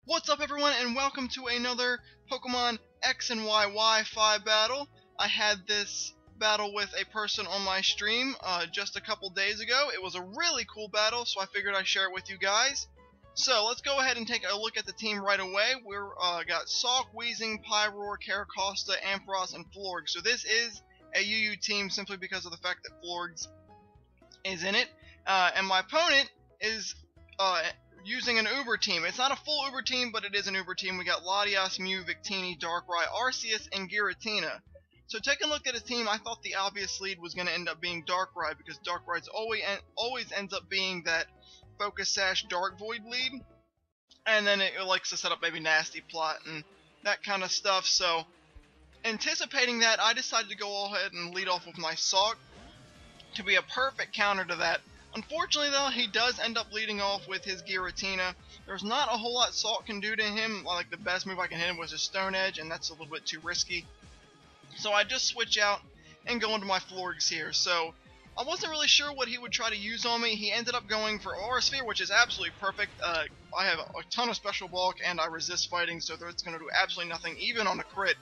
What's up everyone, and welcome to another Pokemon X and Y Wi-Fi battle. I had this battle with a person on my stream just a couple days ago. It was a really cool battle, so I figured I'd share it with you guys. So let's go ahead and take a look at the team right away. We're got Salk, Weezing, Pyroar, Caracosta, Ampharos, and Florg. So this is a UU team simply because of the fact that Florgs is in it. And my opponent is using an Uber team. It's not a full Uber team, but it is an Uber team. We got Latias, Mew, Victini, Darkrai, Arceus, and Giratina. So taking a look at his team, I thought the obvious lead was going to end up being Darkrai, because Darkrai's always ends up being that Focus Sash Dark Void lead. And then it likes to set up maybe Nasty Plot and that kind of stuff. So anticipating that, I decided to go ahead and lead off with my Salk to be a perfect counter to that. Unfortunately though, he does end up leading off with his Giratina. There's not a whole lot Salk can do to him. Like, the best move I can hit him was a Stone Edge, and that's a little bit too risky. So I just switch out and go into my Florgs here. So I wasn't really sure what he would try to use on me. He ended up going for Aura Sphere, which is absolutely perfect. I have a ton of Special Bulk and I resist fighting, so it's going to do absolutely nothing, even on a crit.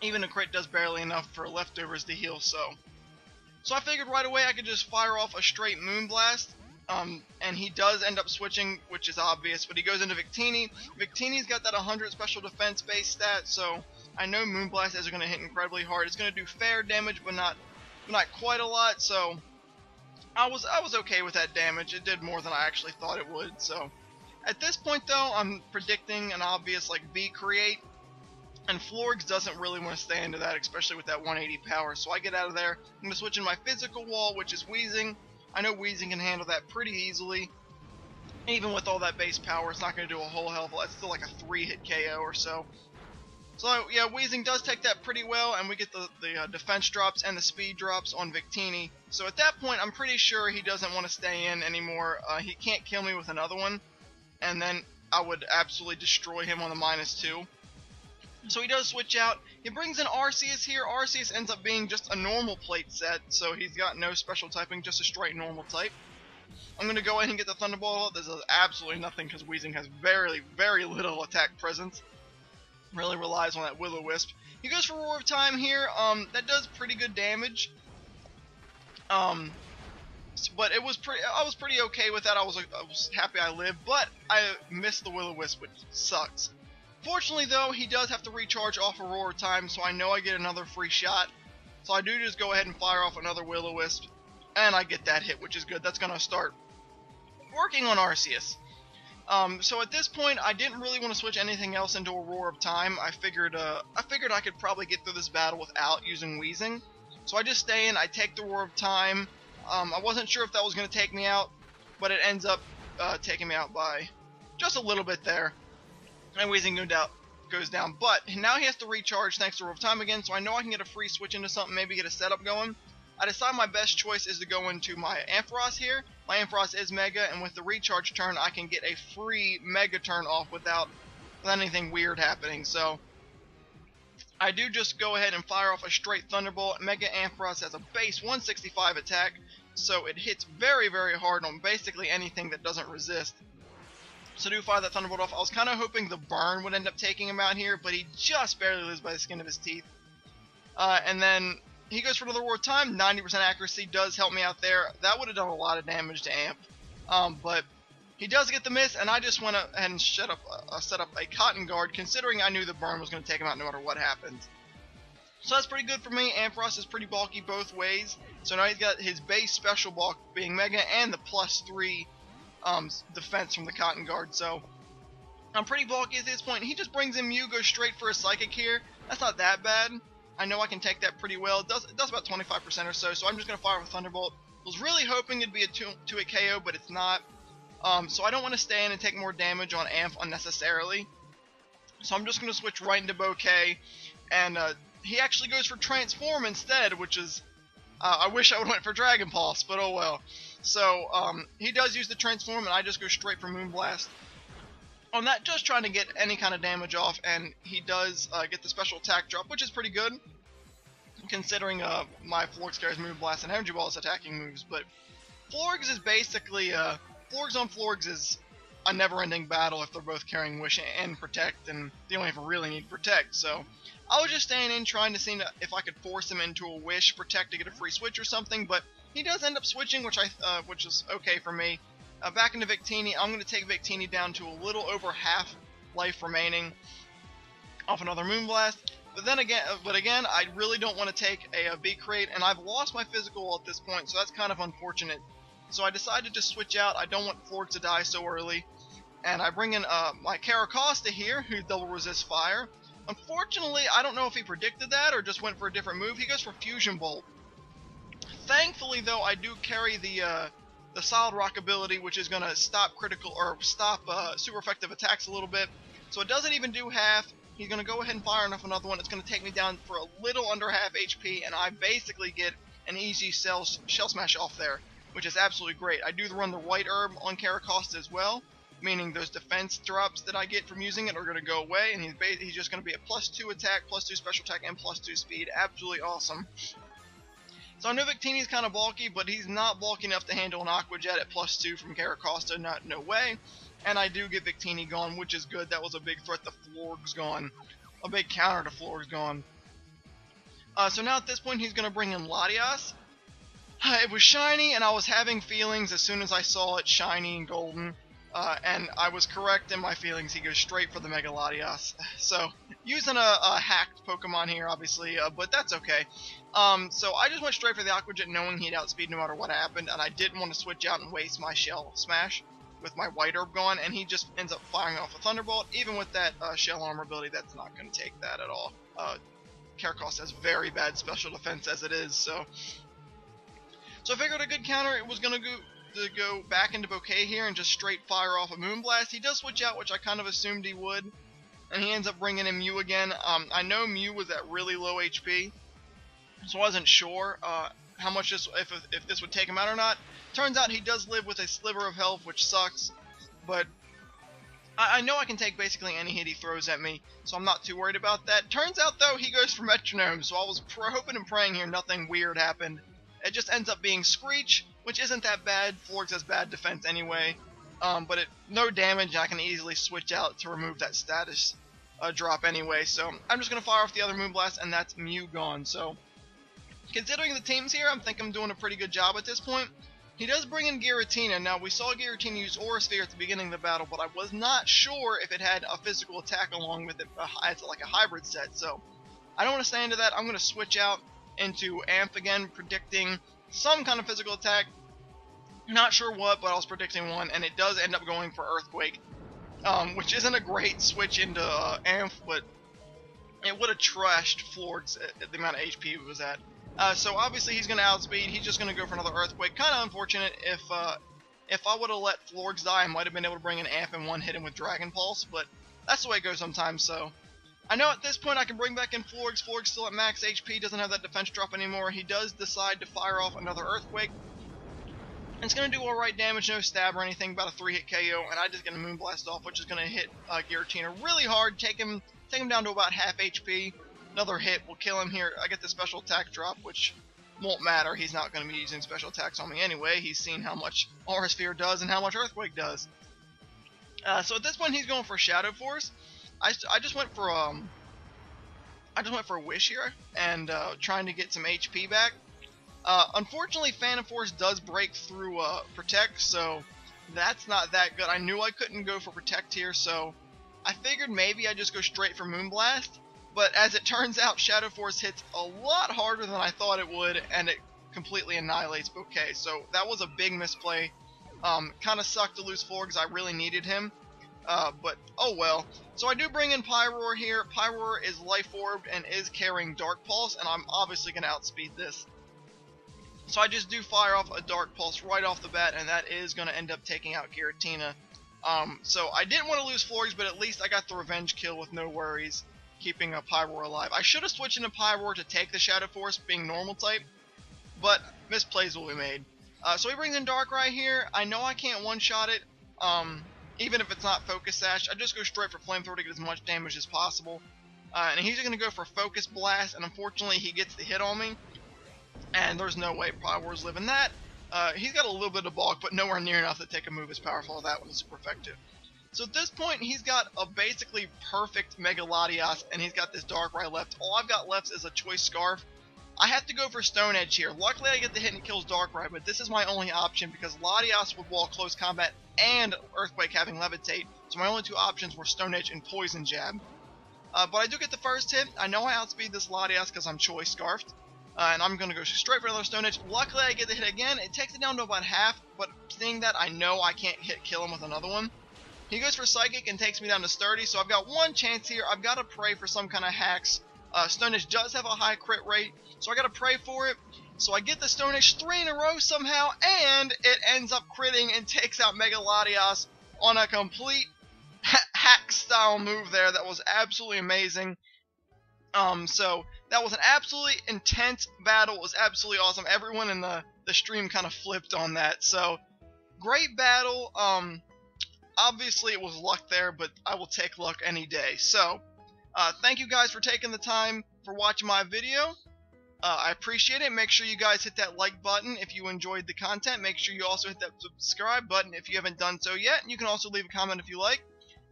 Even a crit does barely enough for leftovers to heal, So I figured right away I could just fire off a straight Moonblast, and he does end up switching, which is obvious, but he goes into Victini. Victini's got that 100 special defense base stat, so I know Moonblast is going to hit incredibly hard. It's going to do fair damage, but not quite a lot, so I was okay with that damage. It did more than I actually thought it would. So at this point though, I'm predicting an obvious like V-Create. And Florgs doesn't really want to stay into that, especially with that 180 power. So I get out of there. I'm going to switch in my physical wall, which is Weezing. I know Weezing can handle that pretty easily. Even with all that base power, it's not going to do a whole hell of a lot. It's still like a 3-hit KO or so. So yeah, Weezing does take that pretty well, and we get the defense drops and the speed drops on Victini. So at that point, I'm pretty sure he doesn't want to stay in anymore. He can't kill me with another one. And then I would absolutely destroy him on the -2. So he does switch out. He brings in Arceus here. Arceus ends up being just a normal plate set, so he's got no special typing, just a straight normal type. I'm going to go ahead and get the Thunderbolt. This is absolutely nothing because Weezing has very, very little attack presence. Really relies on that Will-O-Wisp. He goes for Roar of Time here. That does pretty good damage. But I was pretty okay with that. I was happy I lived, but I missed the Will-O-Wisp, which sucks. Fortunately though, he does have to recharge off a Roar time, so I know I get another free shot. So I do just go ahead and fire off another Will-O-Wisp, and I get that hit, which is good. That's going to start working on Arceus. So at this point, I didn't really want to switch anything else into a Roar of Time. I figured I could probably get through this battle without using Weezing. So I just stay in, I take the Roar of Time. I wasn't sure if that was going to take me out, but it ends up taking me out by just a little bit there. And Weezing no doubt goes down, but now he has to recharge thanks to Roar of Time again, so I know I can get a free switch into something, maybe get a setup going. I decide my best choice is to go into my Ampharos here. My Ampharos is Mega, and with the recharge turn, I can get a free Mega turn off without anything weird happening. So I do just go ahead and fire off a straight Thunderbolt. Mega Ampharos has a base 165 attack, so it hits very, very hard on basically anything that doesn't resist. So do fire that Thunderbolt off. I was kind of hoping the burn would end up taking him out here, but he just barely lives by the skin of his teeth. And then he goes for another Roar of Time. 90% accuracy does help me out there. That would have done a lot of damage to Amp. But he does get the miss, and I just went ahead and set up a Cotton Guard, considering I knew the burn was going to take him out no matter what happened. So that's pretty good for me. Ampharos is pretty bulky both ways. So now he's got his base special bulk being Mega and the +3 defense from the Cotton Guard, so I'm pretty bulky at this point. He just brings in Mew, goes straight for a Psychic here. That's not that bad. I know I can take that pretty well. It does about 25% or so, so I'm just going to fire with Thunderbolt. I was really hoping it'd be a 2-hit KO, but it's not. So I don't want to stay in and take more damage on Amph unnecessarily. So I'm just going to switch right into Bouquet, and he actually goes for Transform instead, which is, I wish I would have went for Dragon Pulse, but oh well. So he does use the Transform, and I just go straight for Moonblast on that, just trying to get any kind of damage off, and he does get the special attack drop, which is pretty good, considering my Florgs carries Moonblast and Energy Ball as attacking moves. But Florgs is basically, Florgs on Florgs is a never-ending battle if they're both carrying Wish and Protect, and they only ever really need Protect. So I was just staying in, trying to see if I could force him into a Wish Protect to get a free switch or something, but he does end up switching, which is okay for me. Back into Victini. I'm going to take Victini down to a little over half life remaining off another Moonblast. But again, I really don't want to take a B crate, and I've lost my physical at this point, so that's kind of unfortunate. So I decided to switch out. I don't want Florgs to die so early, and I bring in my Caracosta here, who double resists fire. Unfortunately, I don't know if he predicted that or just went for a different move. He goes for Fusion Bolt. Thankfully, though, I do carry the Solid Rock ability, which is going to stop super effective attacks a little bit. So it doesn't even do half. He's going to go ahead and fire off another one. It's going to take me down for a little under half HP, and I basically get an easy Shell Smash off there, which is absolutely great. I do run the White Herb on Caracosta as well, meaning those defense drops that I get from using it are going to go away, and he's just going to be a +2 attack, +2 special attack, and +2 speed. Absolutely awesome. So I know Victini's kind of bulky, but he's not bulky enough to handle an Aqua Jet at +2 from Caracosta, no way. And I do get Victini gone, which is good. That was a big threat. The Florg's gone. A big counter to Florg's gone. So now at this point, he's going to bring in Latias. It was shiny, and I was having feelings as soon as I saw it shiny and golden. And I was correct in my feelings. He goes straight for the Mega Latias. So, using a hacked Pokemon here, obviously, but that's okay. So I just went straight for the Aqua Jet, knowing he'd outspeed no matter what happened, and I didn't want to switch out and waste my Shell Smash with my White Herb gone, and he just ends up firing off a Thunderbolt. Even with that Shell Armor ability, that's not going to take that at all. Caracosta has very bad special defense as it is, so I figured a good counter it was going to go back into Bouquet here and just straight fire off a Moonblast. He does switch out, which I kind of assumed he would, and he ends up bringing in Mew again. I know Mew was at really low HP, so I wasn't sure how much if this would take him out or not. Turns out he does live with a sliver of health, which sucks, but I know I can take basically any hit he throws at me, so I'm not too worried about that. Turns out, though, he goes for Metronome, so I was hoping and praying here nothing weird happened. It just ends up being Screech, which isn't that bad. Florgs has bad defense anyway, but no damage. I can easily switch out to remove that status drop anyway, so I'm just going to fire off the other Moonblast, and that's Mew gone. So, considering the teams here, I think I'm doing a pretty good job at this point. He does bring in Giratina. Now, we saw Giratina use Aura Sphere at the beginning of the battle, but I was not sure if it had a physical attack along with it. It's like a hybrid set, so I don't want to stay into that. I'm going to switch out into Amph again, predicting some kind of physical attack. Not sure what, but I was predicting one, and it does end up going for Earthquake, which isn't a great switch into Amph, but it would have trashed Florgs at the amount of HP it was at. So obviously he's going to outspeed. He's just going to go for another Earthquake. Kind of unfortunate. If I would have let Florgs die, I might have been able to bring in Amph and one hit him with Dragon Pulse, but that's the way it goes sometimes. So I know at this point I can bring back in Florgs. Florgs still at max HP, doesn't have that defense drop anymore. He does decide to fire off another Earthquake. It's going to do alright damage, no stab or anything, about a 3-hit KO, and I just get a Moonblast off, which is going to hit Giratina really hard, take him down to about half HP. Another hit will kill him here. I get the special attack drop, which won't matter. He's not going to be using special attacks on me anyway. He's seen how much Aura Sphere does and how much Earthquake does. So at this point, he's going for Shadow Force. I just went for a Wish here and trying to get some HP back. Unfortunately, Phantom Force does break through Protect, so that's not that good. I knew I couldn't go for Protect here, so I figured maybe I'd just go straight for Moonblast. But as it turns out, Shadow Force hits a lot harder than I thought it would, and it completely annihilates Bouquet. So that was a big misplay. Kind of sucked to lose Florgs. I really needed him. But oh well. So I do bring in Pyroar here. Pyroar is Life Orbed and is carrying Dark Pulse, and I'm obviously going to outspeed this. So I just do fire off a Dark Pulse right off the bat, and that is going to end up taking out Giratina. So I didn't want to lose Florgs, but at least I got the revenge kill with no worries, keeping a Pyroar alive. I should have switched into Pyroar to take the Shadow Force, being normal type, but misplays will be made. So he brings in Darkrai here. I know I can't one-shot it, even if it's not Focus Sash. I just go straight for Flamethrower to get as much damage as possible. And he's going to go for Focus Blast, and unfortunately he gets the hit on me. And there's no way Pyroar's living that. He's got a little bit of bulk, but nowhere near enough to take a move as powerful as that one is super effective. So at this point, he's got a basically perfect Mega Latias, and he's got this Darkrai left. All I've got left is a Choice Scarf. I have to go for Stone Edge here. Luckily, I get the hit and it kills Darkrai, but this is my only option because Latias would wall close combat and Earthquake having Levitate. So my only two options were Stone Edge and Poison Jab. But I do get the first hit. I know I outspeed this Latias because I'm Choice Scarfed. And I'm going to go straight for another Stone Edge. Luckily, I get the hit again. It takes it down to about half, but seeing that, I know I can't kill him with another one. He goes for Psychic and takes me down to sturdy, so I've got one chance here. I've got to pray for some kind of hacks. Stone Edge does have a high crit rate, so I got to pray for it. So I get the Stone Edge 3 in a row somehow, and it ends up critting and takes out Mega Latias on a complete hack-style move there. That was absolutely amazing. So that was an absolutely intense battle. It was absolutely awesome. Everyone in the stream kind of flipped on that. So great battle. Obviously it was luck there, but I will take luck any day. So thank you guys for taking the time for watching my video. I appreciate it. Make sure you guys hit that like button if you enjoyed the content. Make sure you also hit that subscribe button if you haven't done so yet. You can also leave a comment if you like.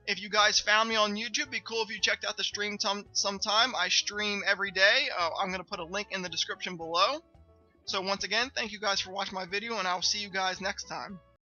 If you guys found me on YouTube, it'd be cool if you checked out the stream sometime. I stream every day. I'm going to put a link in the description below. So once again, thank you guys for watching my video, and I'll see you guys next time.